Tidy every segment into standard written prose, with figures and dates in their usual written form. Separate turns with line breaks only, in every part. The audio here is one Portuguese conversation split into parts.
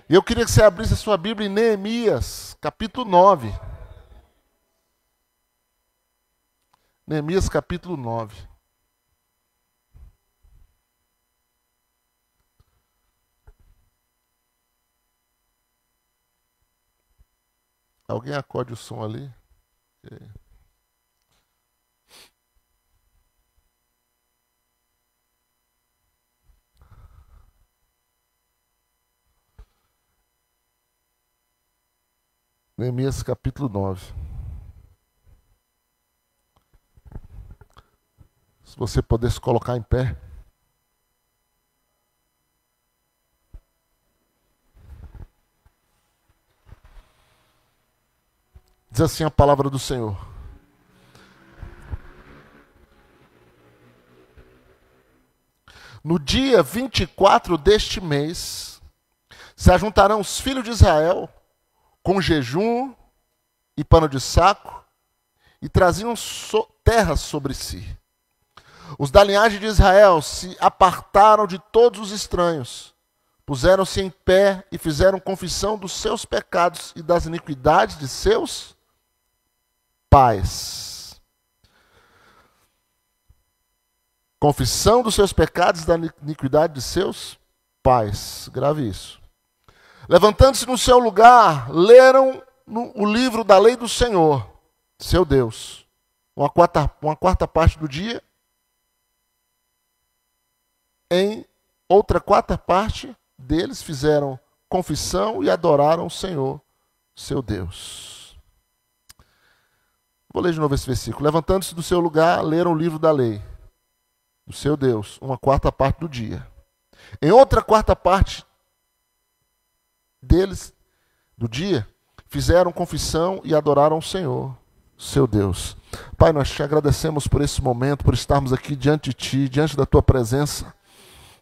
E eu queria que você abrisse a sua Bíblia em Neemias, capítulo 9. Neemias, capítulo 9. Alguém acorde o som ali? Neemias, capítulo 9. Se você pudesse colocar em pé. Diz assim a palavra do Senhor. No dia 24 deste mês, se ajuntarão os filhos de Israel com jejum e pano de saco, e traziam terras sobre si. Os da linhagem de Israel se apartaram de todos os estranhos, puseram-se em pé e fizeram confissão dos seus pecados e das iniquidades de seus pais. Confissão dos seus pecados e da iniquidade de seus pais. Grave isso. Levantando-se no seu lugar, leram o livro da lei do Senhor, seu Deus. Uma quarta parte do dia. Em outra quarta parte deles fizeram confissão e adoraram o Senhor, seu Deus. Vou ler de novo esse versículo. Levantando-se do seu lugar, leram o livro da lei do seu Deus, uma quarta parte do dia. Em outra quarta parte deles, do dia, fizeram confissão e adoraram o Senhor, seu Deus. Pai, nós te agradecemos por esse momento, por estarmos aqui diante de Ti, diante da Tua presença.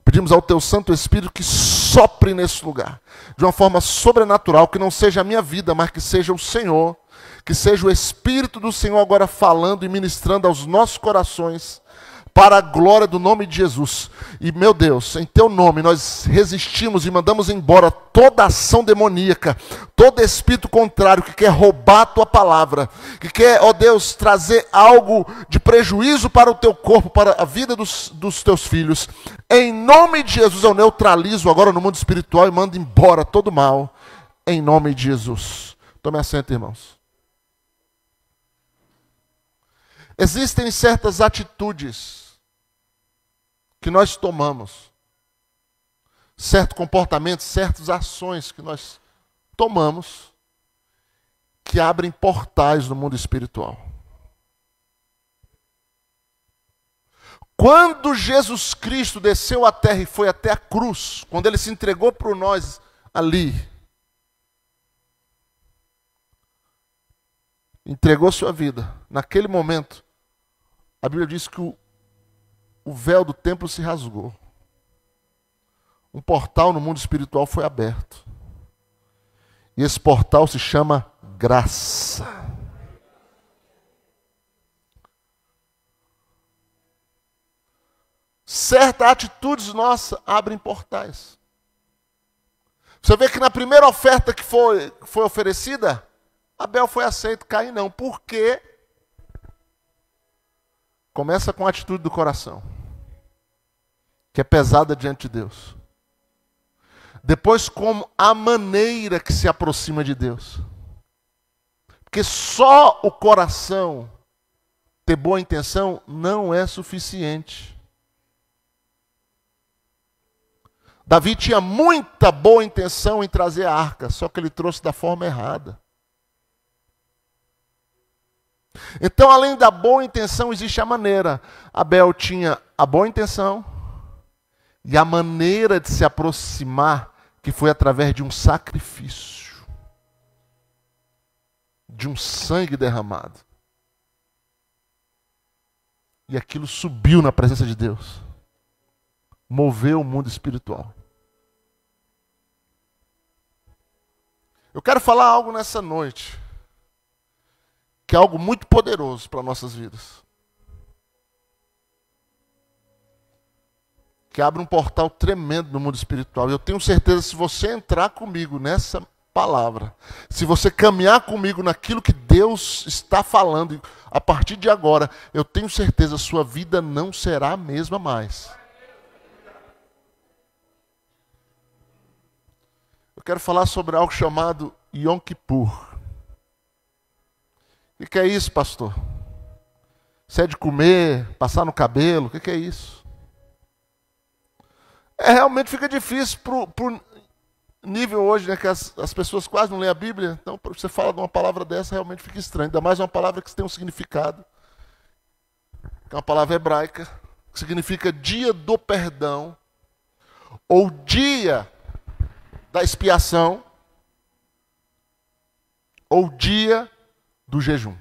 Pedimos ao Teu Santo Espírito que sopre nesse lugar, de uma forma sobrenatural, que não seja a minha vida, mas que seja o Senhor, que seja o Espírito do Senhor agora falando e ministrando aos nossos corações, para a glória do nome de Jesus. E, meu Deus, em Teu nome nós resistimos e mandamos embora toda ação demoníaca, todo espírito contrário que quer roubar a Tua palavra, que quer, ó Deus, trazer algo de prejuízo para o Teu corpo, para a vida dos Teus filhos. Em nome de Jesus eu neutralizo agora no mundo espiritual e mando embora todo mal, em nome de Jesus. Tome assento, irmãos. Existem certas atitudes que nós tomamos, certo comportamento, certas ações que nós tomamos, que abrem portais no mundo espiritual. Quando Jesus Cristo desceu à terra e foi até a cruz, quando Ele se entregou por nós ali, entregou sua vida, naquele momento, a Bíblia diz que o véu do templo se rasgou. Um portal no mundo espiritual foi aberto. E esse portal se chama graça. Certas atitudes nossas abrem portais. Você vê que na primeira oferta que foi oferecida, Abel foi aceito, Caim não. Por quê? Começa com a atitude do coração, que é pesada diante de Deus. Depois, como a maneira que se aproxima de Deus. Porque só o coração ter boa intenção não é suficiente. Davi tinha muita boa intenção em trazer a arca, só que ele trouxe da forma errada. Então, além da boa intenção, existe a maneira. Abel tinha a boa intenção e a maneira de se aproximar, que foi através de um sacrifício, de um sangue derramado. E aquilo subiu na presença de Deus, moveu o mundo espiritual. Eu quero falar algo nessa noite, que é algo muito poderoso para nossas vidas. que abre um portal tremendo no mundo espiritual. E eu tenho certeza, se você entrar comigo nessa palavra, se você caminhar comigo naquilo que Deus está falando, a partir de agora, eu tenho certeza, sua vida não será a mesma mais. Eu quero falar sobre algo chamado Yom Kippur. O que é isso, pastor? Isso é de comer, passar no cabelo? O que é isso? Realmente fica difícil pro nível hoje, né, que as pessoas quase não leem a Bíblia. Então, para você falar de uma palavra dessa, realmente fica estranho. Ainda mais uma palavra que tem um significado. Que é uma palavra hebraica, que significa dia do perdão, ou dia da expiação, ou dia do jejum.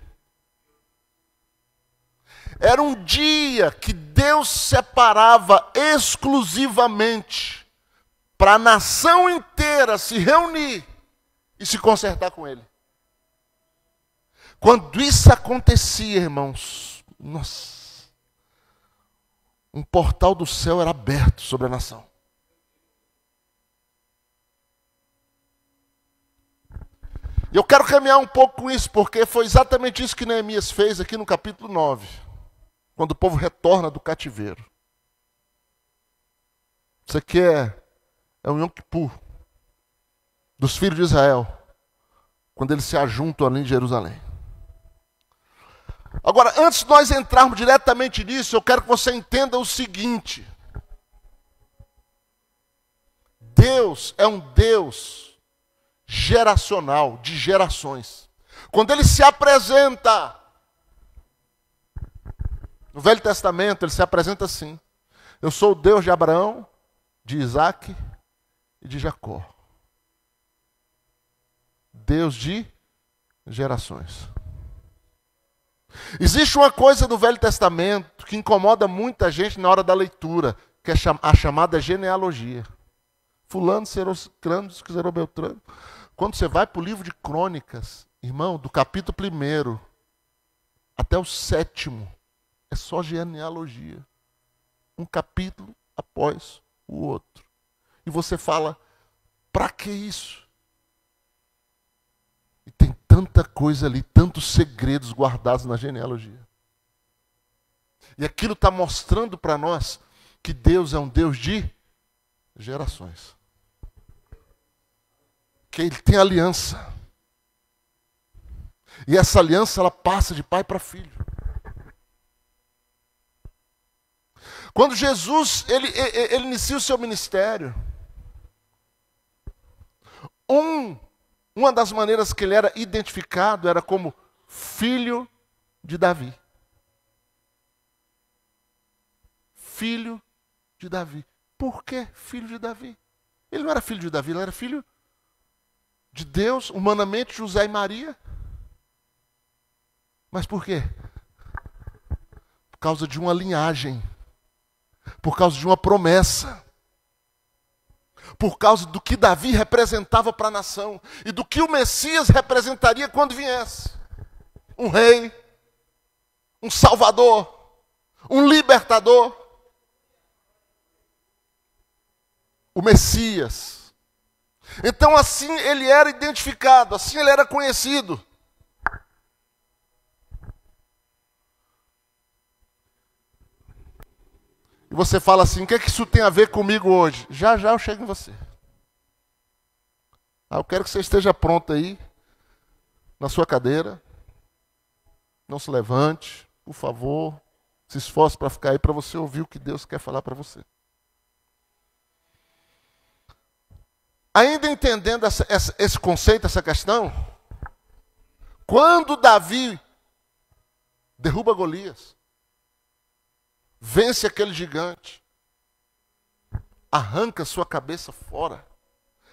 Era um dia que Deus separava exclusivamente para a nação inteira se reunir e se consertar com Ele. Quando isso acontecia, irmãos, nossa, um portal do céu era aberto sobre a nação. E eu quero caminhar um pouco com isso, porque foi exatamente isso que Neemias fez aqui no capítulo 9, quando o povo retorna do cativeiro. Isso aqui é um Yom Kippur dos filhos de Israel, quando eles se ajuntam ali em Jerusalém. Agora, antes de nós entrarmos diretamente nisso, eu quero que você entenda o seguinte: Deus é um Deus geracional, de gerações. Quando Ele se apresenta no Velho Testamento, Ele se apresenta assim: eu sou o Deus de Abraão, de Isaac e de Jacó. Deus de gerações. Existe uma coisa do Velho Testamento que incomoda muita gente na hora da leitura, que é a chamada genealogia. Fulano, Serocrano, Beltrano. Quando você vai para o livro de Crônicas, irmão, do capítulo 1 até o 7º, é só genealogia. Um capítulo após o outro. E você fala, para que isso? E tem tanta coisa ali, tantos segredos guardados na genealogia. E aquilo está mostrando para nós que Deus é um Deus de gerações. Que Ele tem aliança. E essa aliança, ela passa de pai para filho. Quando Jesus, ele inicia o seu ministério, uma das maneiras que ele era identificado era como filho de Davi. Filho de Davi. Por que filho de Davi? Ele não era filho de Davi, ele era filho de Deus, humanamente, José e Maria. Mas por quê? Por causa de uma linhagem. Por causa de uma promessa. Por causa do que Davi representava para a nação. E do que o Messias representaria quando viesse. Um rei. Um salvador. Um libertador. O Messias. Então assim ele era identificado, assim ele era conhecido. E você fala assim, o que é que isso tem a ver comigo hoje? Já já eu chego em você. Eu quero que você esteja pronto aí, na sua cadeira. Não se levante, por favor. Se esforce para ficar aí, para você ouvir o que Deus quer falar para você. Ainda entendendo esse conceito, essa questão, quando Davi derruba Golias, vence aquele gigante, arranca sua cabeça fora,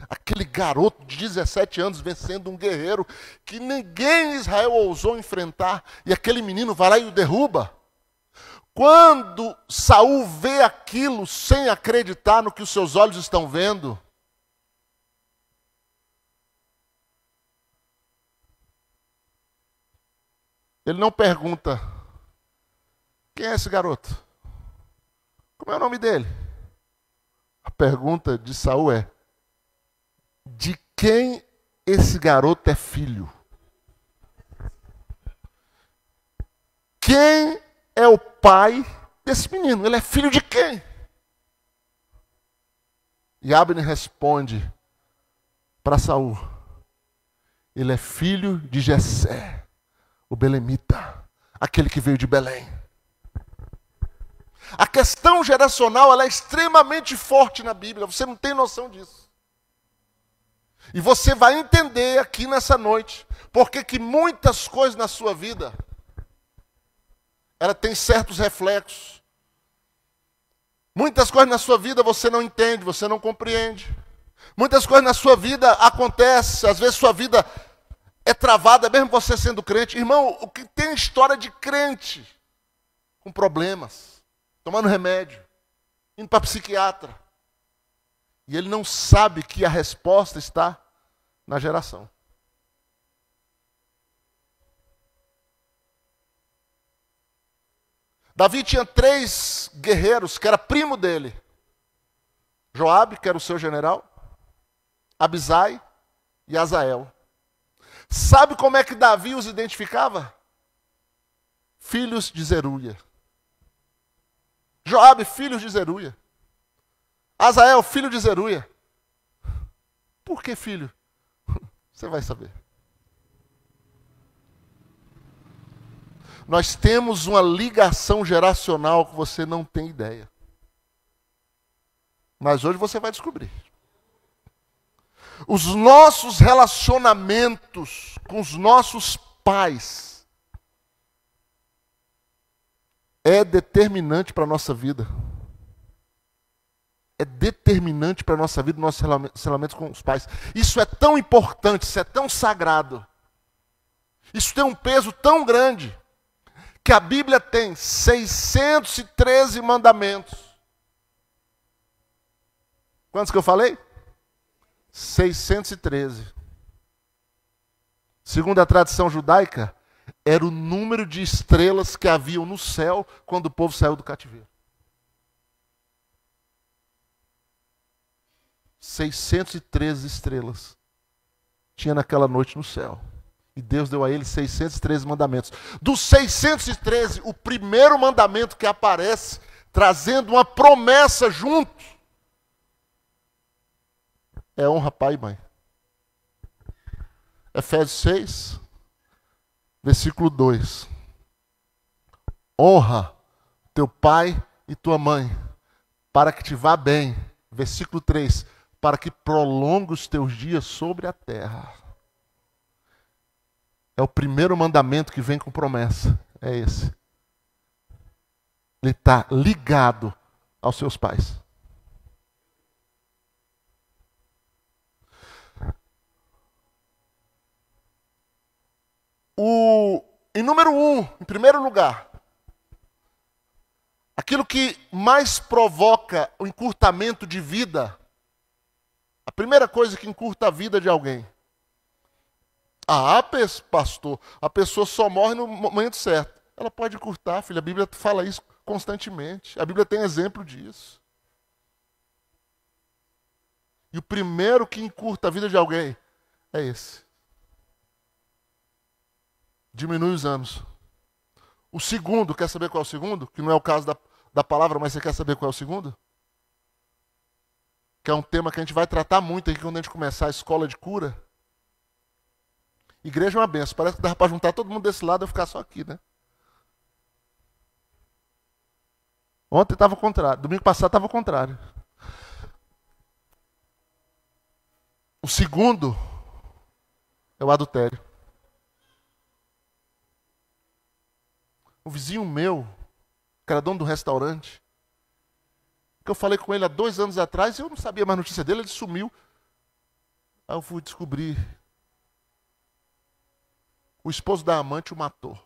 aquele garoto de 17 anos vencendo um guerreiro que ninguém em Israel ousou enfrentar, e aquele menino vai lá e o derruba. Quando Saul vê aquilo sem acreditar no que os seus olhos estão vendo, ele não pergunta, quem é esse garoto? Como é o nome dele? pergunta de Saul é: de quem esse garoto é filho? Quem é o pai desse menino? Ele é filho de quem? E Abner responde para Saul: ele é filho de Jessé, o belemita, aquele que veio de Belém. A questão geracional ela é extremamente forte na Bíblia, você não tem noção disso. E você vai entender aqui nessa noite, porque que muitas coisas na sua vida, ela tem certos reflexos. Muitas coisas na sua vida você não entende, você não compreende. Muitas coisas na sua vida acontecem, às vezes sua vida é travada, mesmo você sendo crente. Irmão, o que tem história de crente com problemas, tomando remédio, indo para psiquiatra. E ele não sabe que a resposta está na geração. Davi tinha 3 guerreiros que era primo dele. Joabe, que era o seu general, Abisai e Azael. Sabe como é que Davi os identificava? Filhos de Zeruia. Joabe, filhos de Zeruia. Azael, filho de Zeruia. Por que filho? Você vai saber. Nós temos uma ligação geracional que você não tem ideia. Mas hoje você vai descobrir. Os nossos relacionamentos com os nossos pais é determinante para a nossa vida. É determinante para a nossa vida, nossos relacionamentos com os pais. Isso é tão importante, isso é tão sagrado. Isso tem um peso tão grande, que a Bíblia tem 613 mandamentos. Quantos que eu falei? 613. Segundo a tradição judaica, era o número de estrelas que haviam no céu quando o povo saiu do cativeiro. 613 estrelas tinha naquela noite no céu. E Deus deu a ele 613 mandamentos. Dos 613, o primeiro mandamento que aparece, trazendo uma promessa junto, é honra pai e mãe. Efésios 6, versículo 2. Honra teu pai e tua mãe, para que te vá bem. Versículo 3. Para que prolongue os teus dias sobre a terra. É o primeiro mandamento que vem com promessa. É esse. Ele está ligado aos seus pais. Em número 1, em primeiro lugar, aquilo que mais provoca o encurtamento de vida, a primeira coisa que encurta a vida de alguém. Pastor, a pessoa só morre no momento certo. Ela pode encurtar, filha. A Bíblia fala isso constantemente. A Bíblia tem exemplo disso. E o primeiro que encurta a vida de alguém é esse. Diminui os anos. O segundo, quer saber qual é o segundo? Que não é o caso da palavra, mas você quer saber qual é o segundo? Que é um tema que a gente vai tratar muito aqui quando a gente começar a escola de cura. Igreja é uma benção. Parece que dava para juntar todo mundo desse lado e eu ficar só aqui, né? Ontem estava o contrário. Domingo passado estava o contrário. O segundo é o adultério. O vizinho meu, que era dono do restaurante, que eu falei com ele há 2 anos atrás, e eu não sabia mais notícia dele, ele sumiu. Aí eu fui descobrir. O esposo da amante o matou.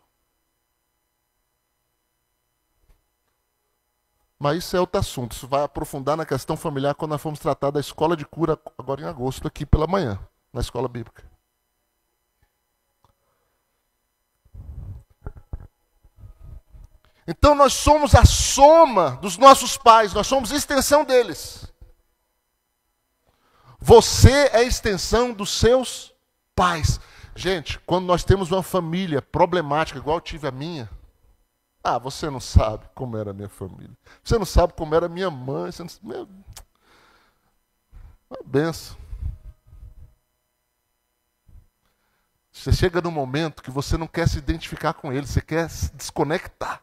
Mas isso é outro assunto. Isso vai aprofundar na questão familiar quando nós formos tratar da escola de cura agora em agosto, aqui pela manhã, na escola bíblica. Então nós somos a soma dos nossos pais, nós somos extensão deles. Você é a extensão dos seus pais. Gente, quando nós temos uma família problemática, igual eu tive a minha, você não sabe como era a minha família. Você não sabe como era a minha mãe. Você não... Uma benção. Você chega num momento que você não quer se identificar com ele, você quer se desconectar.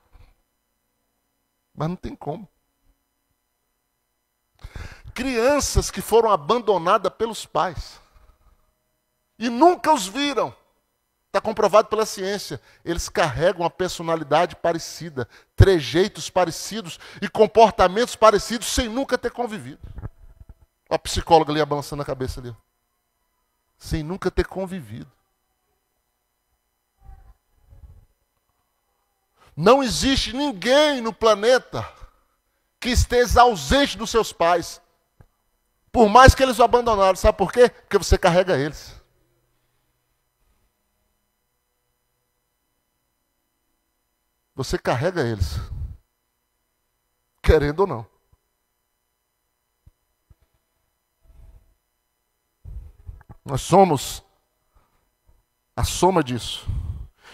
Mas não tem como. Crianças que foram abandonadas pelos pais e nunca os viram. Está comprovado pela ciência. Eles carregam uma personalidade parecida, trejeitos parecidos e comportamentos parecidos sem nunca ter convivido. Olha a psicóloga ali balançando a cabeça ali. Sem nunca ter convivido. Não existe ninguém no planeta que esteja ausente dos seus pais. Por mais que eles o abandonaram. Sabe por quê? Porque você carrega eles. Você carrega eles. Querendo ou não. Nós somos a soma disso.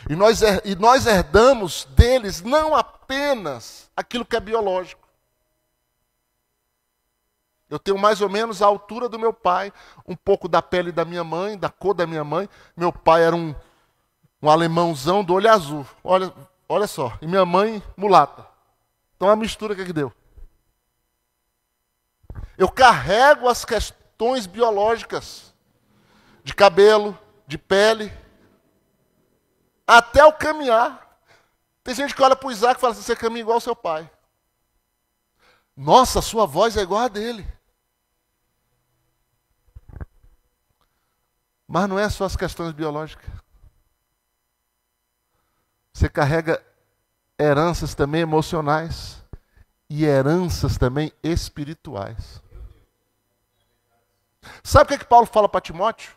E nós herdamos deles não apenas aquilo que é biológico. Eu tenho mais ou menos a altura do meu pai, um pouco da pele da minha mãe, da cor da minha mãe. Meu pai era um alemãozão do olho azul. Olha só. E minha mãe, mulata. Então a mistura que deu. Eu carrego as questões biológicas. De cabelo, de pele. Até o caminhar. Tem gente que olha para o Isaac e fala assim, você caminha igual ao seu pai. Nossa, sua voz é igual a dele. Mas não é só as questões biológicas. Você carrega heranças também emocionais e heranças também espirituais. Sabe o que Paulo fala para Timóteo?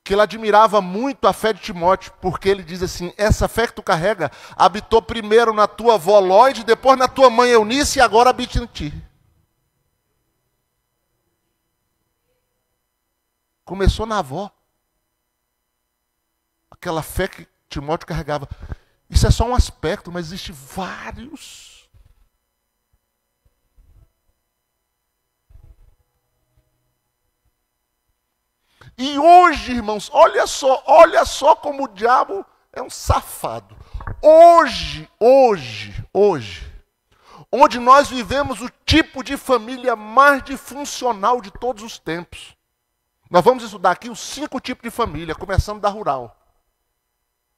Que ele admirava muito a fé de Timóteo, porque ele diz assim, essa fé que tu carrega, habitou primeiro na tua avó Lóide, depois na tua mãe Eunice, e agora habita em ti. Começou na avó. Aquela fé que Timóteo carregava. Isso é só um aspecto, mas existe vários. E hoje, irmãos, olha só como o diabo é um safado. Hoje, onde nós vivemos o tipo de família mais disfuncional de todos os tempos. Nós vamos estudar aqui os 5 tipos de família, começando da rural.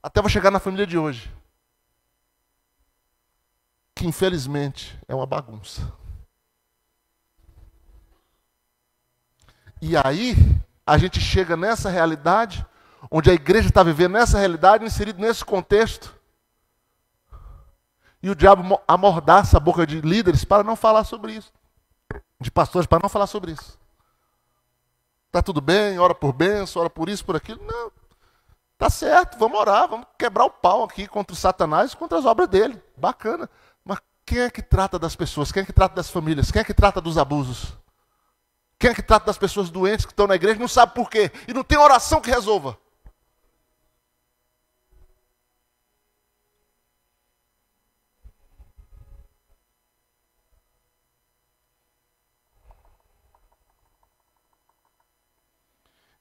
Até vou chegar na família de hoje. Que infelizmente é uma bagunça. E aí, a gente chega nessa realidade, onde a igreja está vivendo nessa realidade, inserido nesse contexto. E o diabo amordaça a boca de líderes para não falar sobre isso. De pastores para não falar sobre isso. Está tudo bem, ora por bênção, ora por isso, por aquilo. Não, está certo, vamos orar, vamos quebrar o pau aqui contra o Satanás e contra as obras dele. Bacana. Mas quem é que trata das pessoas? Quem é que trata das famílias? Quem é que trata dos abusos? Quem é que trata das pessoas doentes que estão na igreja, não sabe por quê. E não tem oração que resolva.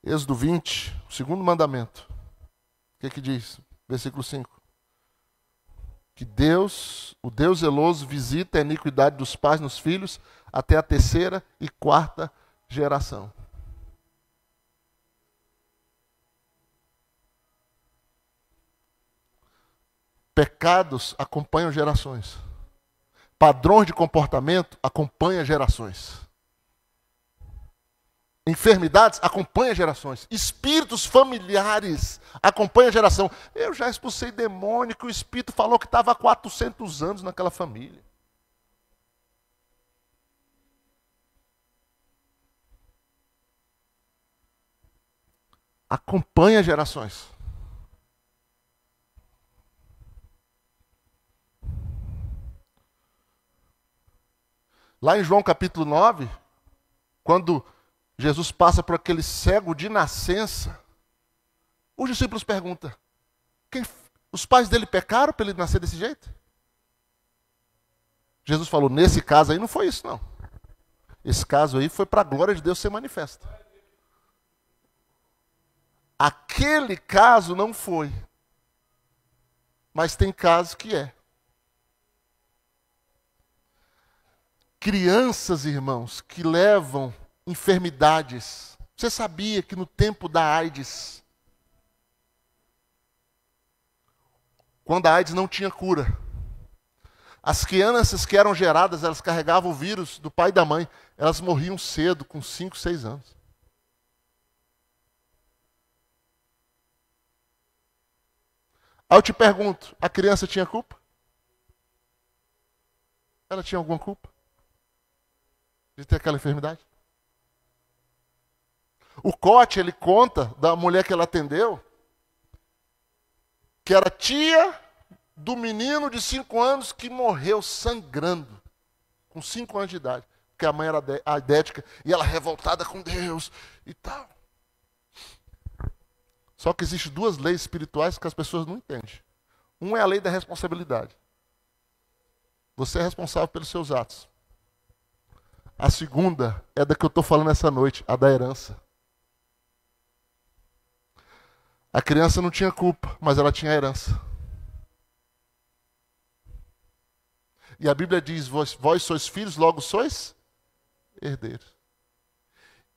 Êxodo 20, o segundo mandamento. O que é que diz? Versículo 5. Que Deus, o Deus zeloso, visita a iniquidade dos pais nos filhos até a 3ª e 4ª geração. Pecados acompanham gerações. Padrões de comportamento acompanham gerações. Enfermidades acompanham gerações. Espíritos familiares acompanham a geração. Eu já expulsei demônio que o espírito falou que estava há 400 anos naquela família. Acompanha gerações. Lá em João capítulo 9, quando Jesus passa por aquele cego de nascença. Os discípulos perguntam: os pais dele pecaram para ele nascer desse jeito? Jesus falou: nesse caso aí não foi isso, não. Esse caso aí foi para a glória de Deus ser manifesta. Aquele caso não foi. Mas tem caso que é. Crianças, irmãos, que levam enfermidades. Você sabia que no tempo da AIDS, quando a AIDS não tinha cura, as crianças que eram geradas, elas carregavam o vírus do pai e da mãe, elas morriam cedo, com 5, 6 anos. Aí eu te pergunto, a criança tinha culpa? Ela tinha alguma culpa de ter aquela enfermidade? O Cote, ele conta da mulher que ela atendeu, que era tia do menino de 5 anos que morreu sangrando, com 5 anos de idade, porque a mãe era adética e ela revoltada com Deus e tal. Só que existem 2 leis espirituais que as pessoas não entendem. Uma é a lei da responsabilidade. Você é responsável pelos seus atos. A segunda é da que eu estou falando essa noite, a da herança. A criança não tinha culpa, mas ela tinha herança. E a Bíblia diz: vós sois filhos, logo sois herdeiros.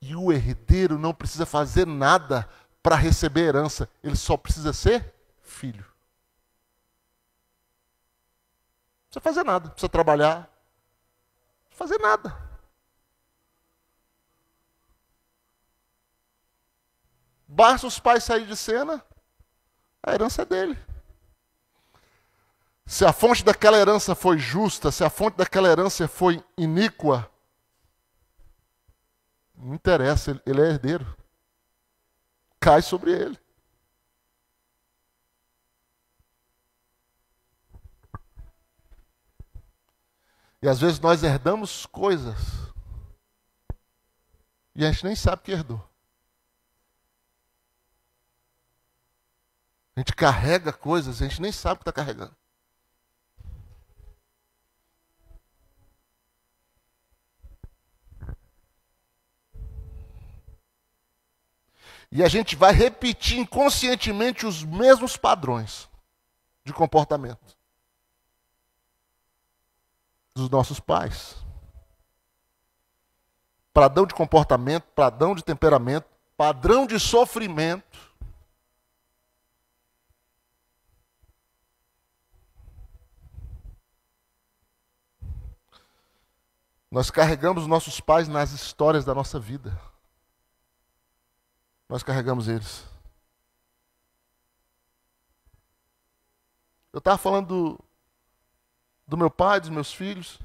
E o herdeiro não precisa fazer nada para receber herança. Ele só precisa ser filho. Não precisa fazer nada. Não precisa trabalhar. Não precisa fazer nada. Basta os pais saírem de cena, a herança é dele. Se a fonte daquela herança foi justa, se a fonte daquela herança foi iníqua, não interessa, ele é herdeiro. Cai sobre ele. E às vezes nós herdamos coisas e a gente nem sabe que herdou. A gente carrega coisas, a gente nem sabe o que está carregando. E a gente vai repetir inconscientemente os mesmos padrões de comportamento dos nossos pais. Padrão de comportamento, padrão de temperamento, padrão de sofrimento. Nós carregamos nossos pais nas histórias da nossa vida. Nós carregamos eles. Eu estava falando do meu pai, dos meus filhos.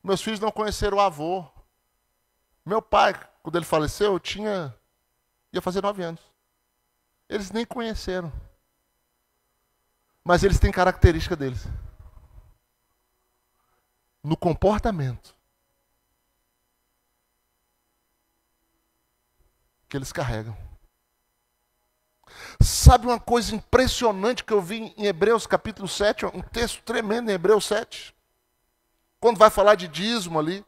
Meus filhos não conheceram o avô. Meu pai, quando ele faleceu, ia fazer 9 anos. Eles nem conheceram. Mas eles têm característica deles. No comportamento que eles carregam. Sabe uma coisa impressionante que eu vi em Hebreus capítulo 7, um texto tremendo em Hebreus 7, quando vai falar de dízimo ali,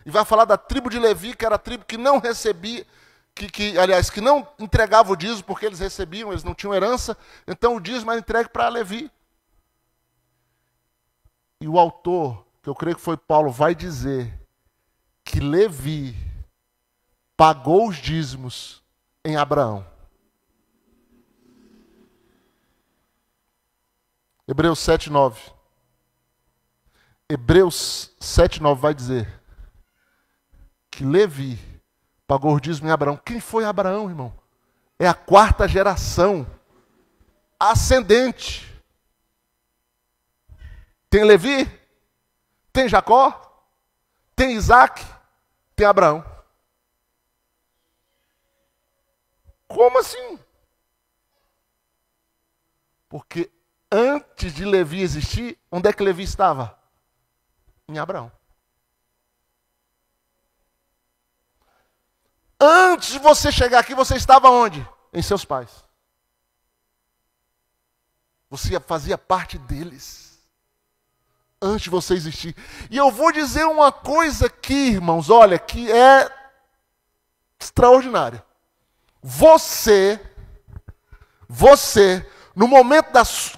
e vai falar da tribo de Levi, que era a tribo que não recebia, aliás, que não entregava o dízimo porque eles recebiam, eles não tinham herança, então o dízimo era entregue para Levi. E o autor, que eu creio que foi Paulo, vai dizer que Levi pagou os dízimos em Abraão. Hebreus 7:9. Hebreus 7:9 vai dizer que Levi pagou os dízimos em Abraão. Quem foi Abraão, irmão? É a 4ª geração ascendente. Tem Levi, tem Jacó, tem Isaac, tem Abraão. Como assim? Porque antes de Levi existir, onde é que Levi estava? Em Abraão. Antes de você chegar aqui, você estava onde? Em seus pais. Você fazia parte deles. Antes de você existir. E eu vou dizer uma coisa aqui, irmãos, olha, que é extraordinária. Você, no momento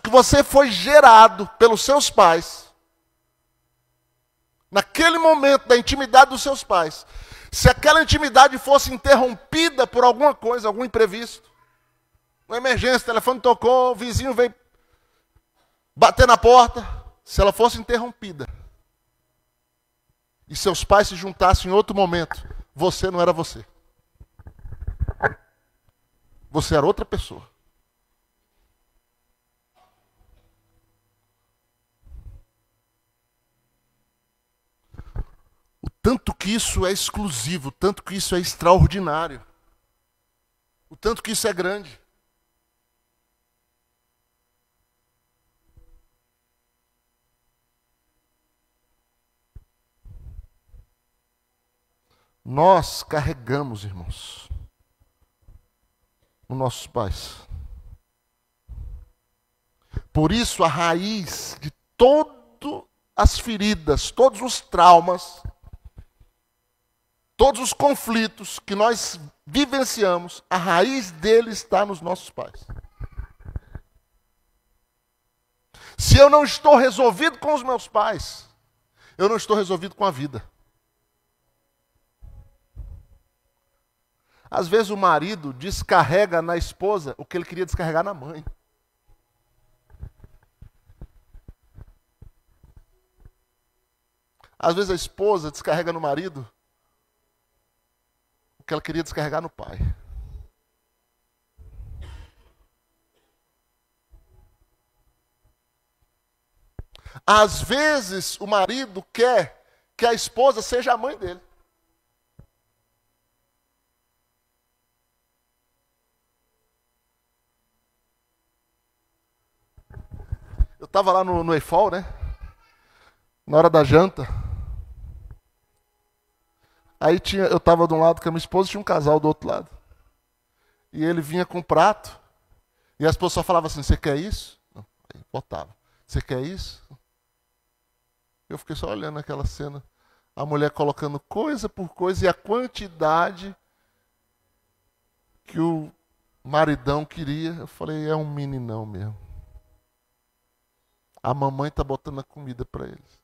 que você foi gerado pelos seus pais, naquele momento da intimidade dos seus pais, se aquela intimidade fosse interrompida por alguma coisa, algum imprevisto, uma emergência, o telefone tocou, o vizinho veio bater na porta, se ela fosse interrompida, e seus pais se juntassem em outro momento, você não era você. Você era outra pessoa. O tanto que isso é exclusivo, o tanto que isso é extraordinário, o tanto que isso é grande. Nós carregamos, irmãos, os nossos pais. Por isso a raiz de todas as feridas, todos os traumas, todos os conflitos que nós vivenciamos, a raiz deles está nos nossos pais. Se eu não estou resolvido com os meus pais, eu não estou resolvido com a vida. Às vezes o marido descarrega na esposa o que ele queria descarregar na mãe. Às vezes a esposa descarrega no marido o que ela queria descarregar no pai. Às vezes o marido quer que a esposa seja a mãe dele. Eu estava lá no EIFOL, né? Na hora da janta. Aí eu estava de um lado com a minha esposa e tinha um casal do outro lado. E ele vinha com um prato. E a esposa só falava assim, você quer isso? Não, aí botava. Você quer isso? Eu fiquei só olhando aquela cena. A mulher colocando coisa por coisa e a quantidade que o maridão queria. Eu falei, é um meninão mesmo. A mamãe está botando a comida para eles.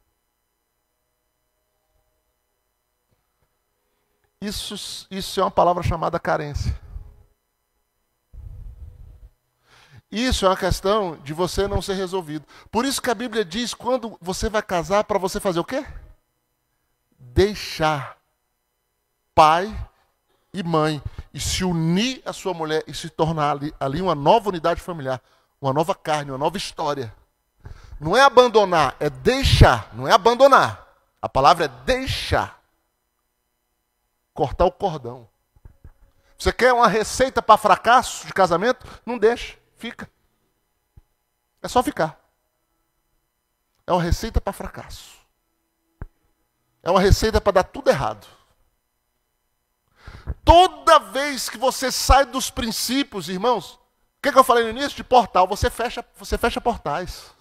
Isso é uma palavra chamada carência. Isso é uma questão de você não ser resolvido. Por isso que a Bíblia diz, quando você vai casar, para você fazer o quê? Deixar pai e mãe e se unir à sua mulher e se tornar ali uma nova unidade familiar, uma nova carne, uma nova história. Não é abandonar, é deixar, não é abandonar. A palavra é deixar. Cortar o cordão. Você quer uma receita para fracasso de casamento? Não deixa, fica. É só ficar. É uma receita para fracasso. É uma receita para dar tudo errado. Toda vez que você sai dos princípios, irmãos, o que eu falei no início? De portal, você fecha portais.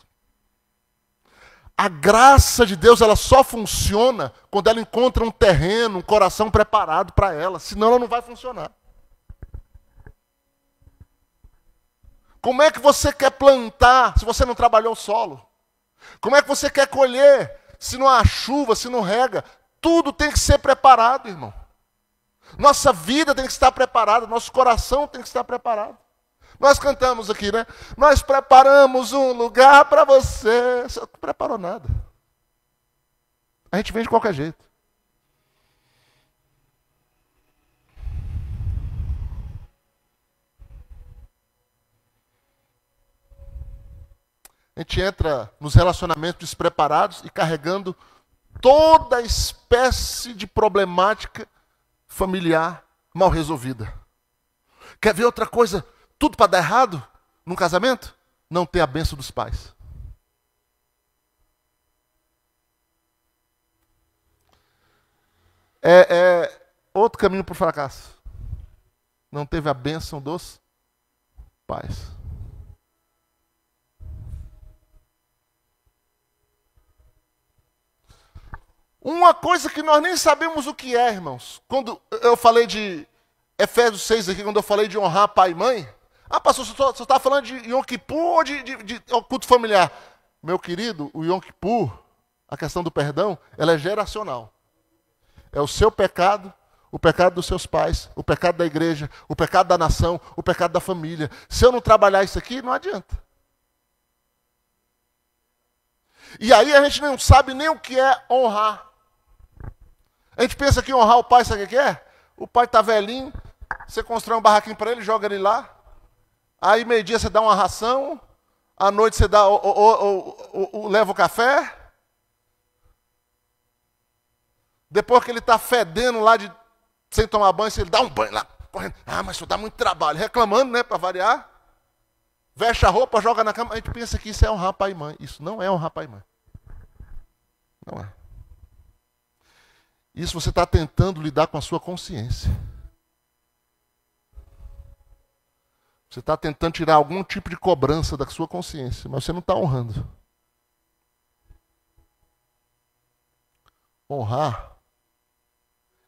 A graça de Deus, ela só funciona quando ela encontra um terreno, um coração preparado para ela. Senão ela não vai funcionar. Como é que você quer plantar se você não trabalhou o solo? Como é que você quer colher se não há chuva, se não rega? Tudo tem que ser preparado, irmão. Nossa vida tem que estar preparada, nosso coração tem que estar preparado. Nós cantamos aqui, né? Nós preparamos um lugar para você. Você não preparou nada. A gente vem de qualquer jeito. A gente entra nos relacionamentos despreparados e carregando toda espécie de problemática familiar mal resolvida. Quer ver outra coisa? Tudo para dar errado num casamento? Não ter a bênção dos pais. É outro caminho para o fracasso. não teve a bênção dos pais. Uma coisa que nós nem sabemos o que é, irmãos. Quando eu falei de Efésios 6 aqui, quando eu falei de honrar pai e mãe. Ah, pastor, você está falando de Yom Kippur ou de culto familiar? Meu querido, o Yom Kippur, a questão do perdão, ela é geracional. É o seu pecado, o pecado dos seus pais, o pecado da igreja, o pecado da nação, o pecado da família. Se eu não trabalhar isso aqui, não adianta. E aí a gente não sabe nem o que é honrar. A gente pensa que honrar o pai, sabe o que é? O pai está velhinho, você constrói um barraquinho para ele, joga ele lá. Aí meio-dia você dá uma ração, à noite você dá, leva o café. Depois que ele está fedendo lá, sem tomar banho, você dá um banho lá, correndo. Ah, mas isso dá muito trabalho. Reclamando, né, para variar. Veste a roupa, joga na cama. A gente pensa que isso é honrar pai e mãe. Isso não é honrar pai e mãe. Não é. Isso você está tentando lidar com a sua consciência. Você está tentando tirar algum tipo de cobrança da sua consciência, mas você não está honrando. Honrar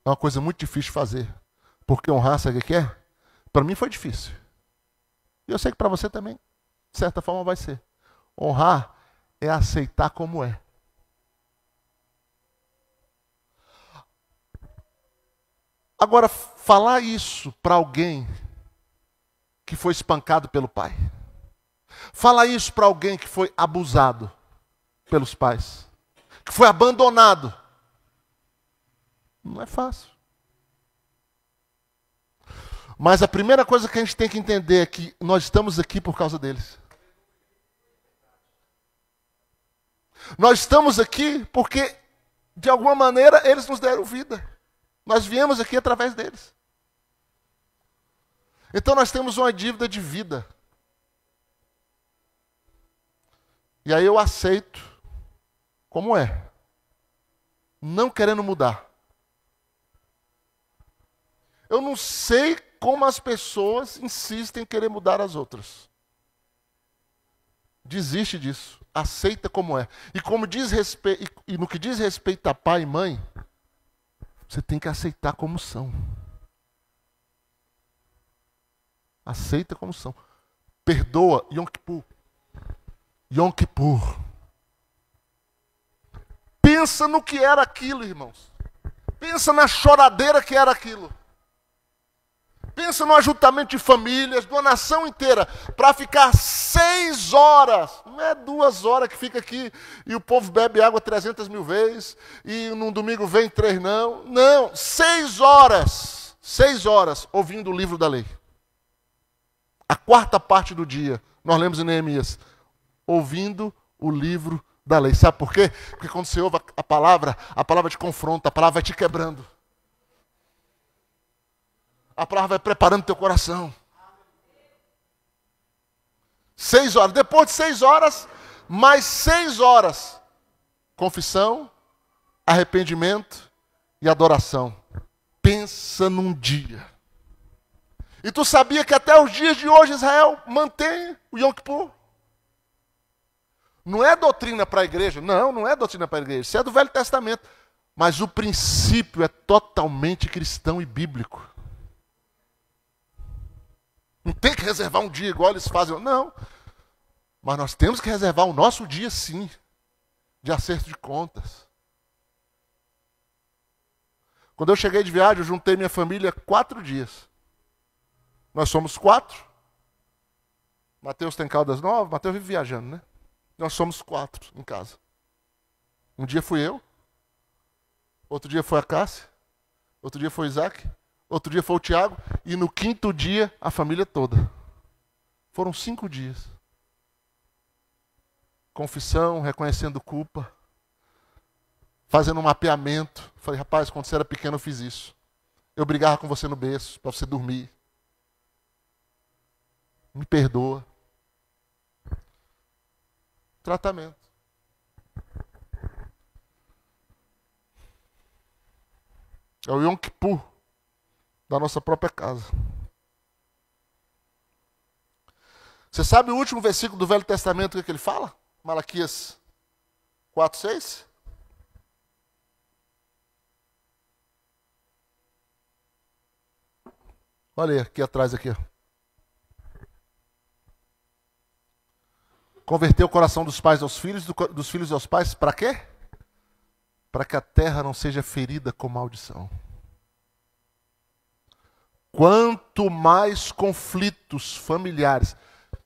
é uma coisa muito difícil de fazer. Porque honrar, sabe o que é? Para mim foi difícil. E eu sei que para você também, de certa forma, vai ser. Honrar é aceitar como é. Agora, falar isso para alguém que foi espancado pelo pai. Falar isso para alguém que foi abusado pelos pais. Que foi abandonado. Não é fácil. Mas a primeira coisa que a gente tem que entender é que nós estamos aqui por causa deles. Nós estamos aqui porque, de alguma maneira, eles nos deram vida. Nós viemos aqui através deles. Então nós temos uma dívida de vida. E aí eu aceito como é. Não querendo mudar. Eu não sei como as pessoas insistem em querer mudar as outras. Desiste disso. Aceita como é. E no que diz respeito a pai e mãe, você tem que aceitar como são. Aceita como são. Perdoa. Yom Kippur. Yom Kippur. Pensa no que era aquilo, irmãos. Pensa na choradeira que era aquilo. Pensa no ajuntamento de famílias, de uma nação inteira, para ficar 6 horas. Não é 2 horas que fica aqui e o povo bebe água 300 mil vezes e num domingo vem 3, não. Não, 6 horas. 6 horas ouvindo o livro da lei. A 4ª parte do dia, nós lemos em Neemias, ouvindo o livro da lei. Sabe por quê? Porque quando você ouve a palavra te confronta, a palavra vai te quebrando. A palavra vai preparando teu coração. 6 horas. Depois de 6 horas, mais 6 horas. Confissão, arrependimento e adoração. Pensa num dia. E tu sabia que até os dias de hoje Israel mantém o Yom Kippur? Não é doutrina para a igreja. Não é doutrina para a igreja. Isso é do Velho Testamento. Mas o princípio é totalmente cristão e bíblico. Não tem que reservar um dia igual eles fazem. Não. Mas nós temos que reservar o nosso dia, sim, de acerto de contas. Quando eu cheguei de viagem, eu juntei minha família 4 dias. Nós somos 4. Mateus tem Caldas Novas. Mateus vive viajando, né? Nós somos 4 em casa. Um dia fui eu. Outro dia foi a Cássia. Outro dia foi o Isaac. Outro dia foi o Tiago. E no 5º dia, a família toda. Foram 5 dias. Confissão, reconhecendo culpa. Fazendo um mapeamento. Falei, rapaz, quando você era pequeno eu fiz isso. Eu brigava com você no berço, para você dormir. Me perdoa. Tratamento. É o Yom Kippur da nossa própria casa. Você sabe o último versículo do Velho Testamento, o que ele fala? Malaquias 4:6? Olha aí, aqui atrás, aqui. Converter o coração dos pais aos filhos, dos filhos aos pais, para quê? Para que a terra não seja ferida com maldição. Quanto mais conflitos familiares.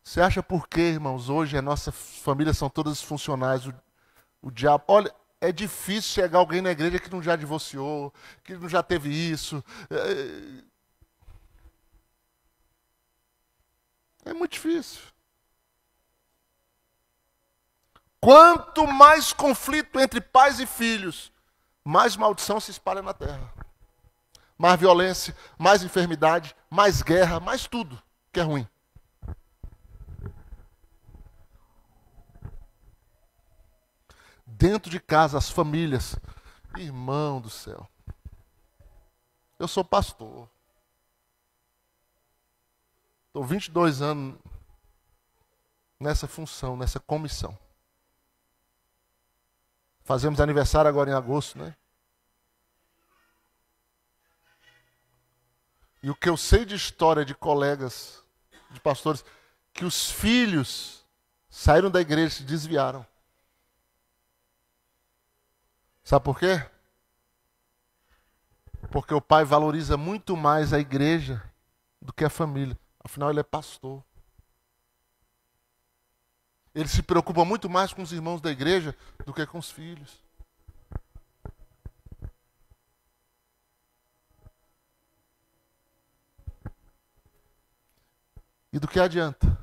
Você acha por quê, irmãos? Hoje a nossa família são todas disfuncionais. O diabo. Olha, é difícil chegar alguém na igreja que não já divorciou, que não já teve isso. É muito difícil. Quanto mais conflito entre pais e filhos, mais maldição se espalha na terra. Mais violência, mais enfermidade, mais guerra, mais tudo que é ruim. Dentro de casa, as famílias. Irmão do céu. Eu sou pastor. Estou 22 anos nessa função, nessa comissão. Fazemos aniversário agora em agosto, né? E o que eu sei de história de colegas, de pastores, que os filhos saíram da igreja e se desviaram. Sabe por quê? Porque o pai valoriza muito mais a igreja do que a família. Afinal, ele é pastor. Ele se preocupa muito mais com os irmãos da igreja do que com os filhos. E do que adianta?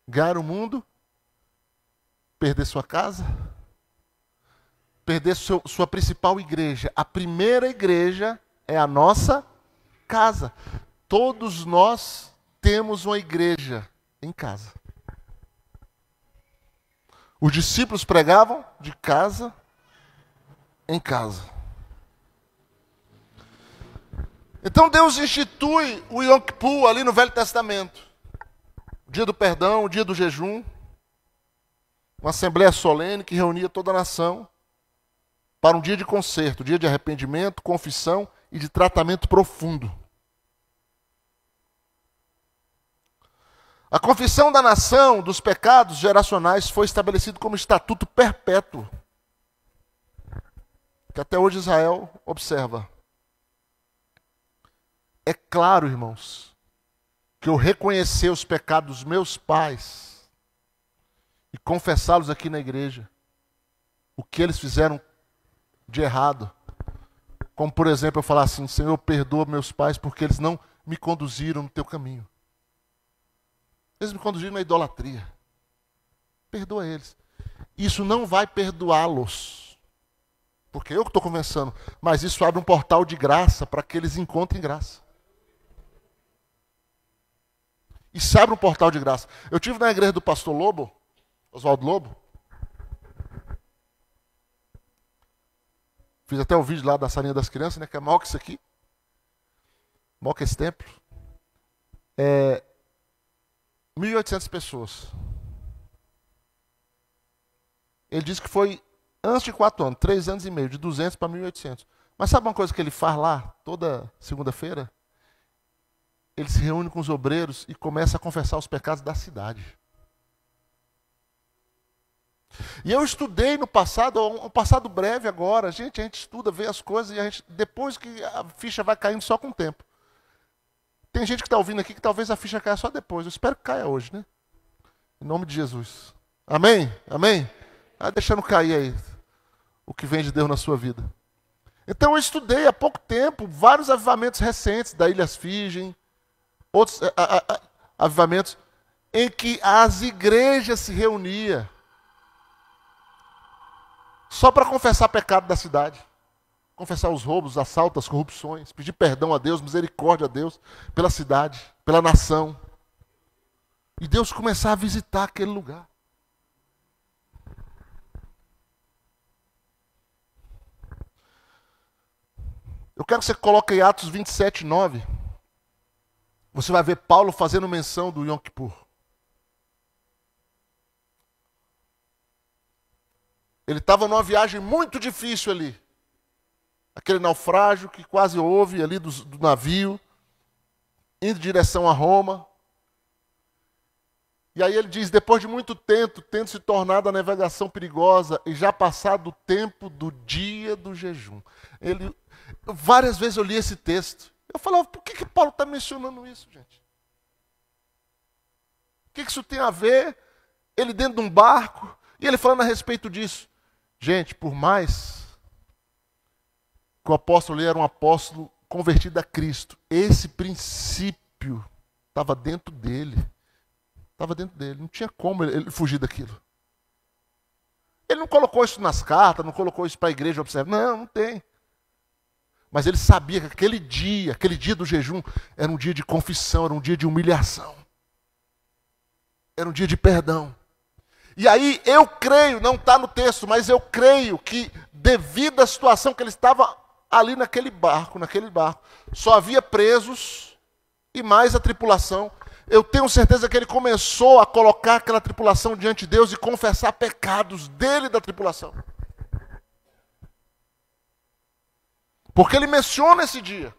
Ganhar o mundo, perder sua casa, perder sua principal igreja. A primeira igreja é a nossa casa. Todos nós temos uma igreja em casa. Os discípulos pregavam de casa em casa. Então Deus institui o Yom Kippur ali no Velho Testamento. O dia do perdão, o dia do jejum. Uma assembleia solene que reunia toda a nação para um dia de conserto, dia de arrependimento, confissão e de tratamento profundo. A confissão da nação dos pecados geracionais foi estabelecido como estatuto perpétuo, que até hoje Israel observa. É claro, irmãos, que eu reconhecer os pecados dos meus pais e confessá-los aqui na igreja, o que eles fizeram de errado, como por exemplo eu falar assim: Senhor, perdoa meus pais porque eles não me conduziram no teu caminho. Eles me conduziram na idolatria. Perdoa eles. Isso não vai perdoá-los, porque eu que estou conversando, mas isso abre um portal de graça para que eles encontrem graça. Isso abre um portal de graça. Eu tive na igreja do pastor Lobo, Oswaldo Lobo. Fiz até o vídeo lá da salinha das crianças, né, que é maior que isso aqui. Maior que esse templo. 1.800 pessoas. Ele disse que foi antes de 4 anos, 3 anos e meio, de 200 para 1.800. Mas sabe uma coisa que ele faz lá, toda segunda-feira? Ele se reúne com os obreiros e começa a confessar os pecados da cidade. E eu estudei no passado, um passado breve agora, a gente estuda, vê as coisas, e depois que a ficha vai caindo só com o tempo. Tem gente que está ouvindo aqui que talvez a ficha caia só depois. Eu espero que caia hoje, né? Em nome de Jesus. Amém? Amém? Deixando cair aí o que vem de Deus na sua vida. Então eu estudei há pouco tempo vários avivamentos recentes da Ilhas Fiji, outros avivamentos em que as igrejas se reuniam só para confessar pecado da cidade. Confessar os roubos, os assaltos, as corrupções, pedir perdão a Deus, misericórdia a Deus, pela cidade, pela nação. E Deus começar a visitar aquele lugar. Eu quero que você coloque aí Atos 27:9. Você vai ver Paulo fazendo menção do Yom Kippur. Ele estava numa viagem muito difícil ali. Aquele naufrágio que quase houve ali do navio, indo em direção a Roma. E aí ele diz, depois de muito tempo, tendo se tornado a navegação perigosa, e já passado o tempo do dia do jejum. Várias vezes eu li esse texto. Eu falava, por que Paulo está mencionando isso, gente? O que isso tem a ver? Ele dentro de um barco, e ele falando a respeito disso. Gente, por mais que o apóstolo era um apóstolo convertido a Cristo, esse princípio estava dentro dele. Estava dentro dele. Não tinha como ele fugir daquilo. Ele não colocou isso nas cartas, não colocou isso para a igreja observar. Não tem. Mas ele sabia que aquele dia do jejum, era um dia de confissão, era um dia de humilhação. Era um dia de perdão. E aí eu creio, não está no texto, mas eu creio que devido à situação que ele estava ali naquele barco, só havia presos e mais a tripulação. Eu tenho certeza que ele começou a colocar aquela tripulação diante de Deus e confessar pecados dele e da tripulação. Porque ele menciona esse dia.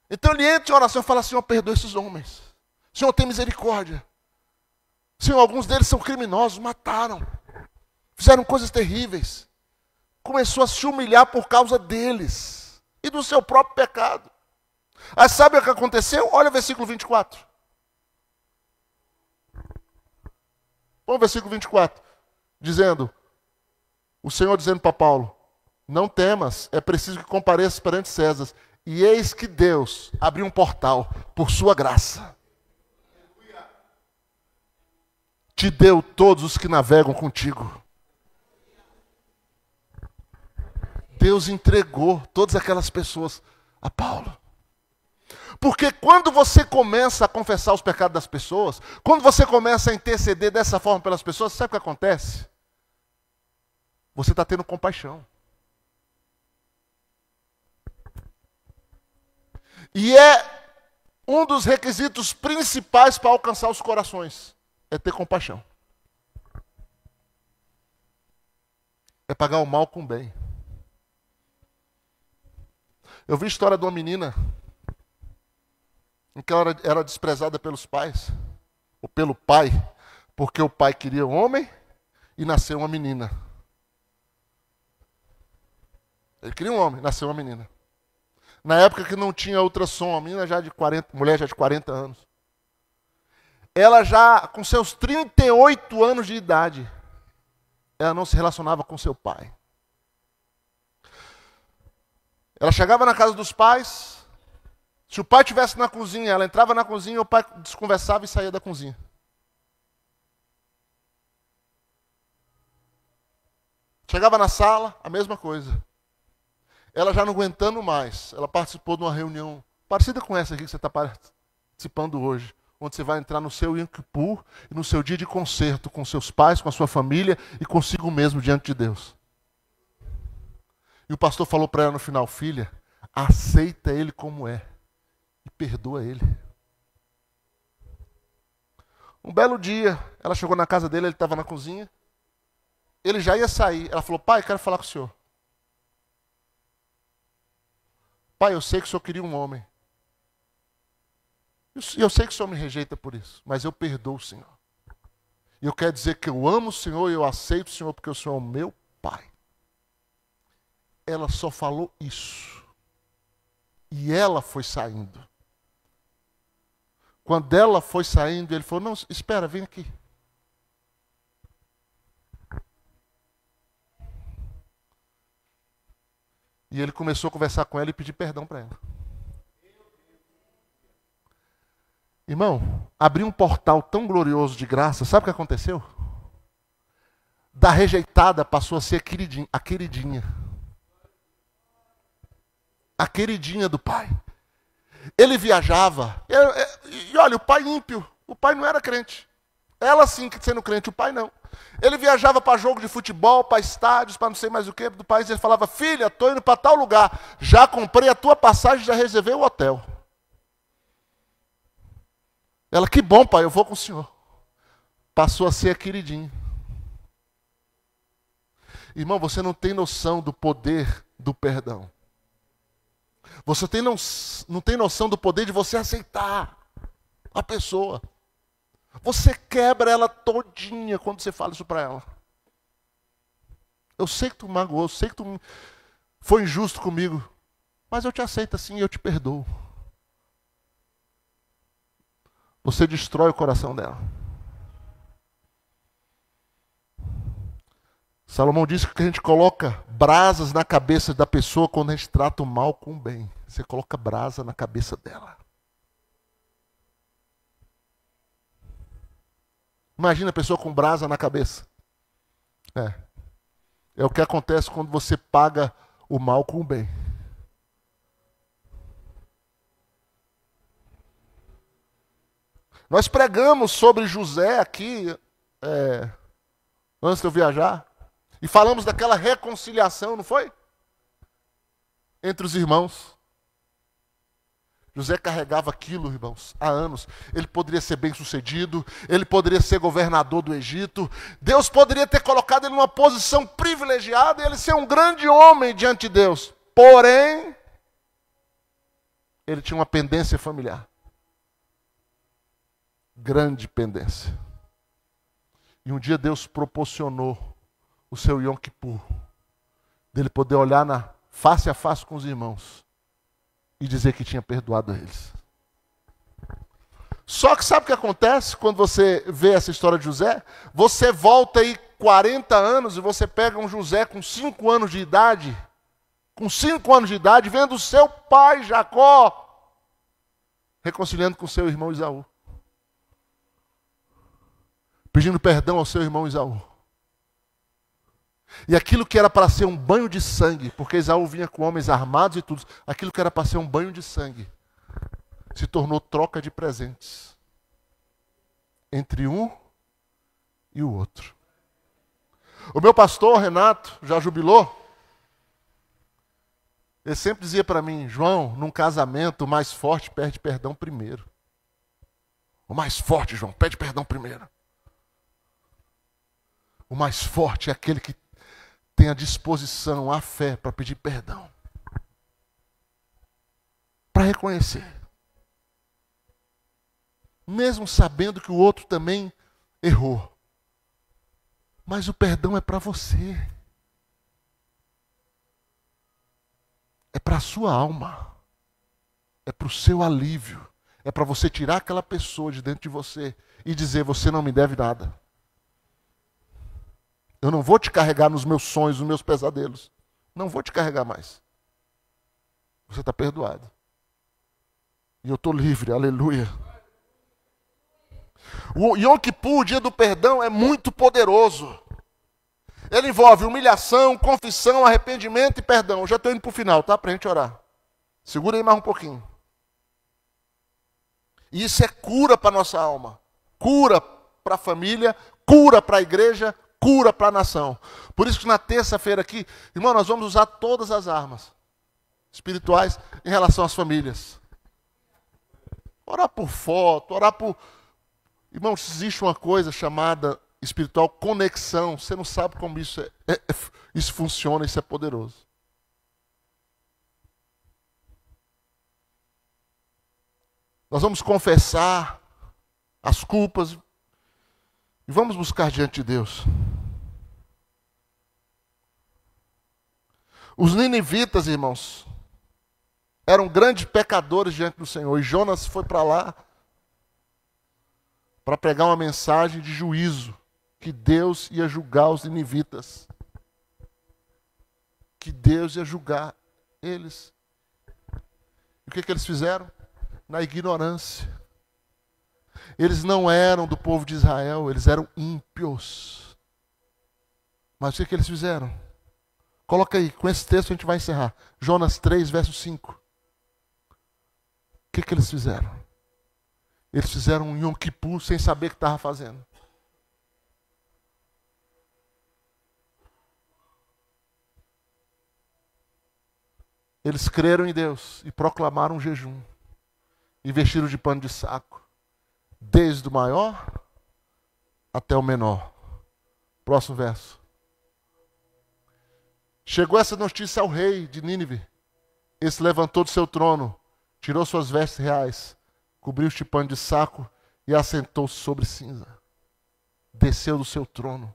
Então ele entra em oração e fala, Senhor, perdoa esses homens. Senhor, tem misericórdia. Senhor, alguns deles são criminosos, mataram. Fizeram coisas terríveis. Começou a se humilhar por causa deles. E do seu próprio pecado. Aí sabe o que aconteceu? Olha o versículo 24. Vamos ao versículo 24. Dizendo, o Senhor dizendo para Paulo, não temas, é preciso que compareças perante César. E eis que Deus abriu um portal por sua graça. Te deu todos os que navegam contigo. Deus entregou todas aquelas pessoas a Paulo. Porque quando você começa a confessar os pecados das pessoas, quando você começa a interceder dessa forma pelas pessoas, sabe o que acontece? Você está tendo compaixão. E é um dos requisitos principais para alcançar os corações. É ter compaixão. É pagar o mal com o bem. Eu vi a história de uma menina em que ela era desprezada pelos pais, ou pelo pai, porque o pai queria um homem e nasceu uma menina. Ele queria um homem, nasceu uma menina. Na época que não tinha ultrassom, a menina já de 40, mulher já de 40 anos. Ela já, com seus 38 anos de idade, ela não se relacionava com seu pai. Ela chegava na casa dos pais, se o pai estivesse na cozinha, ela entrava na cozinha, o pai desconversava e saía da cozinha. Chegava na sala, a mesma coisa. Ela já não aguentando mais, ela participou de uma reunião parecida com essa aqui que você está participando hoje, onde você vai entrar no seu Yom Kippur e no seu dia de concerto com seus pais, com a sua família e consigo mesmo diante de Deus. E o pastor falou para ela no final, filha, aceita ele como é e perdoa ele. Um belo dia, ela chegou na casa dele, ele estava na cozinha, ele já ia sair. Ela falou, pai, quero falar com o senhor. Pai, eu sei que o senhor queria um homem. Eu sei que o senhor me rejeita por isso, mas eu perdoo o senhor. E eu quero dizer que eu amo o senhor e eu aceito o senhor porque o senhor é o meu pai. Ela só falou isso. E ela foi saindo. Quando ela foi saindo, ele falou, não, espera, vem aqui. E ele começou a conversar com ela e pedir perdão para ela. Irmão, abriu um portal tão glorioso de graça, sabe o que aconteceu? Da rejeitada passou a ser a queridinha. A queridinha do pai. Ele viajava, e olha, o pai ímpio, o pai não era crente. Ela sim sendo crente, o pai não. Ele viajava para jogo de futebol, para estádios, para não sei mais o que do país. Ele falava, filha, estou indo para tal lugar. Já comprei a tua passagem, já reservei o hotel. Ela, que bom, pai, eu vou com o senhor. Passou a ser a queridinha. Irmão, você não tem noção do poder do perdão. Você não tem noção do poder de você aceitar a pessoa. Você quebra ela todinha quando você fala isso para ela. Eu sei que tu magoou, eu sei que tu foi injusto comigo, mas eu te aceito assim e eu te perdoo. Você destrói o coração dela. Salomão disse que a gente coloca brasas na cabeça da pessoa quando a gente trata o mal com o bem. Você coloca brasa na cabeça dela. Imagina a pessoa com brasa na cabeça. É o que acontece quando você paga o mal com o bem. Nós pregamos sobre José aqui, antes de eu viajar, e falamos daquela reconciliação, não foi? Entre os irmãos. José carregava aquilo, irmãos, há anos. Ele poderia ser bem-sucedido, ele poderia ser governador do Egito. Deus poderia ter colocado ele numa posição privilegiada e ele ser um grande homem diante de Deus. Porém, ele tinha uma pendência familiar. Grande pendência. E um dia Deus proporcionou o seu Yom Kippur, dele poder olhar face a face com os irmãos e dizer que tinha perdoado eles. Só que sabe o que acontece quando você vê essa história de José? Você volta aí 40 anos e você pega um José com 5 anos de idade, vendo o seu pai Jacó reconciliando com seu irmão Esaú, pedindo perdão ao seu irmão Esaú. E aquilo que era para ser um banho de sangue, porque Esaú vinha com homens armados e tudo, aquilo que era para ser um banho de sangue, se tornou troca de presentes entre um e o outro. O meu pastor, Renato, já jubilou, ele sempre dizia para mim, João, num casamento o mais forte pede perdão primeiro. O mais forte, João, pede perdão primeiro. O mais forte é aquele que tem a disposição, a fé para pedir perdão. Para reconhecer. Mesmo sabendo que o outro também errou. Mas o perdão é para você. É para a sua alma. É para o seu alívio. É para você tirar aquela pessoa de dentro de você e dizer, você não me deve nada. Eu não vou te carregar nos meus sonhos, nos meus pesadelos. Não vou te carregar mais. Você está perdoado. E eu estou livre, aleluia. O Yom Kippur, o dia do perdão, é muito poderoso. Ele envolve humilhação, confissão, arrependimento e perdão. Eu já estou indo para o final, tá? Para a gente orar. Segura aí mais um pouquinho. E isso é cura para a nossa alma. Cura para a família, cura para a igreja, cura para a nação. Por isso que na terça-feira aqui, irmão, nós vamos usar todas as armas espirituais em relação às famílias. Orar por foto, orar por... Irmão, existe uma coisa chamada espiritual conexão. Você não sabe como isso isso funciona, isso é poderoso. Nós vamos confessar as culpas e vamos buscar diante de Deus. Os ninivitas, irmãos, eram grandes pecadores diante do Senhor. E Jonas foi para lá para pregar uma mensagem de juízo, que Deus ia julgar os ninivitas. Que Deus ia julgar eles. E o que eles fizeram? Na ignorância. Eles não eram do povo de Israel, eles eram ímpios. Mas o que eles fizeram? Coloca aí, com esse texto a gente vai encerrar. Jonas 3, verso 5. O que eles fizeram? Eles fizeram um Yom Kippur sem saber o que estava fazendo. Eles creram em Deus e proclamaram um jejum. E vestiram de pano de saco. desde o maior até o menor. Próximo verso. Chegou essa notícia ao rei de Nínive. Ele se levantou do seu trono, tirou suas vestes reais, cobriu-se de pano de saco e assentou-se sobre cinza. Desceu do seu trono.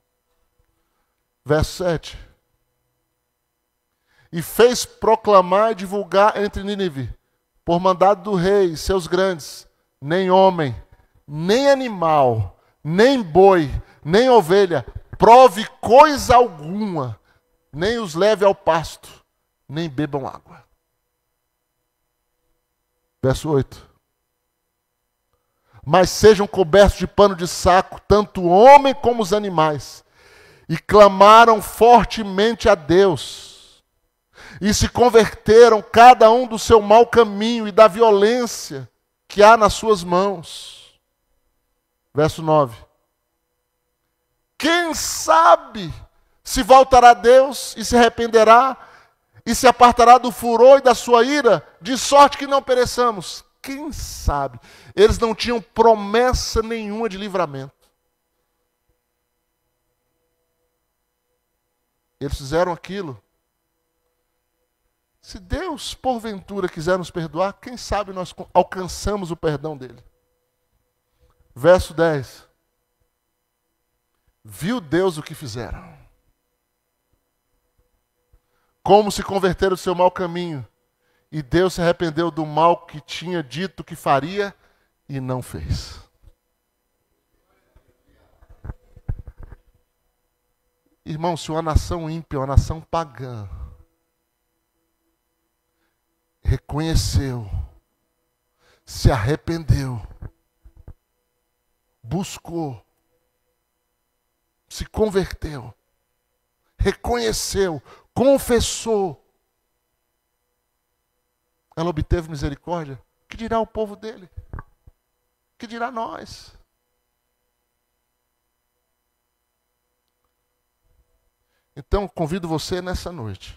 Verso 7. E fez proclamar e divulgar entre Nínive, por mandado do rei e seus grandes, nem homem, nem animal, nem boi, nem ovelha, prove coisa alguma, nem os leve ao pasto, nem bebam água. Verso 8. Mas sejam cobertos de pano de saco, tanto o homem como os animais. E clamaram fortemente a Deus. E se converteram cada um do seu mau caminho e da violência que há nas suas mãos. Verso 9. Quem sabe se voltará a Deus e se arrependerá e se apartará do furor e da sua ira, de sorte que não pereçamos. Quem sabe? Eles não tinham promessa nenhuma de livramento. Eles fizeram aquilo. Se Deus, porventura, quiser nos perdoar, quem sabe nós alcançamos o perdão dele. Verso 10. Viu Deus o que fizeram. Como se converteram do seu mau caminho. E Deus se arrependeu do mal que tinha dito que faria e não fez. Irmão, se uma nação ímpia, uma nação pagã, reconheceu, se arrependeu, buscou, se converteu, reconheceu, confessou, ela obteve misericórdia, que dirá o povo dele? Que dirá nós? Então, convido você nessa noite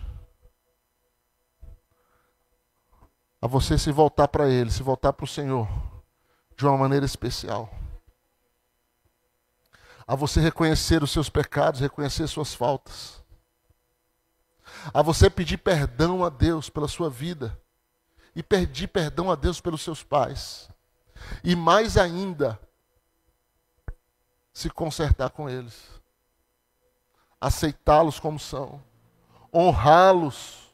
a você se voltar para Ele, se voltar para o Senhor de uma maneira especial. A você reconhecer os seus pecados, reconhecer suas faltas. A você pedir perdão a Deus pela sua vida. E pedir perdão a Deus pelos seus pais. E mais ainda, se consertar com eles. Aceitá-los como são. Honrá-los.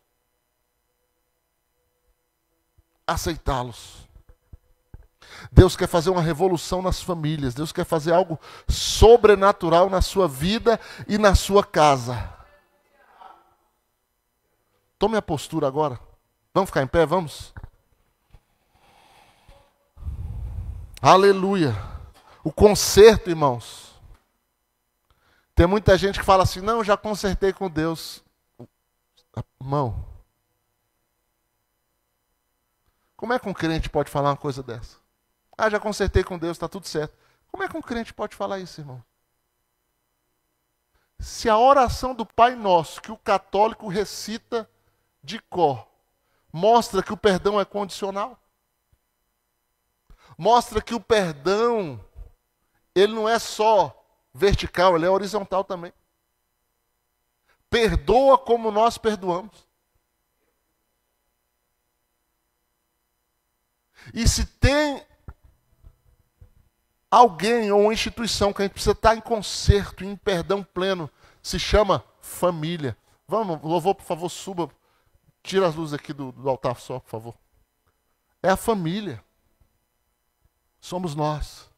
Aceitá-los. Deus quer fazer uma revolução nas famílias. Deus quer fazer algo sobrenatural na sua vida e na sua casa. Tome a postura agora. Vamos ficar em pé? Vamos? Aleluia. O conserto, irmãos. Tem muita gente que fala assim, não, já consertei com Deus. Irmão, como é que um crente pode falar uma coisa dessa? Ah, já consertei com Deus, está tudo certo. Como é que um crente pode falar isso, irmão? Se a oração do Pai Nosso, que o católico recita de cor, mostra que o perdão é condicional. Mostra que o perdão, ele não é só vertical, ele é horizontal também. Perdoa como nós perdoamos. E se tem alguém ou uma instituição que a gente precisa estar em conserto, em perdão pleno, se chama família. Vamos, louvor, por favor, suba. Tira as luzes aqui do altar só, por favor. É a família. Somos nós.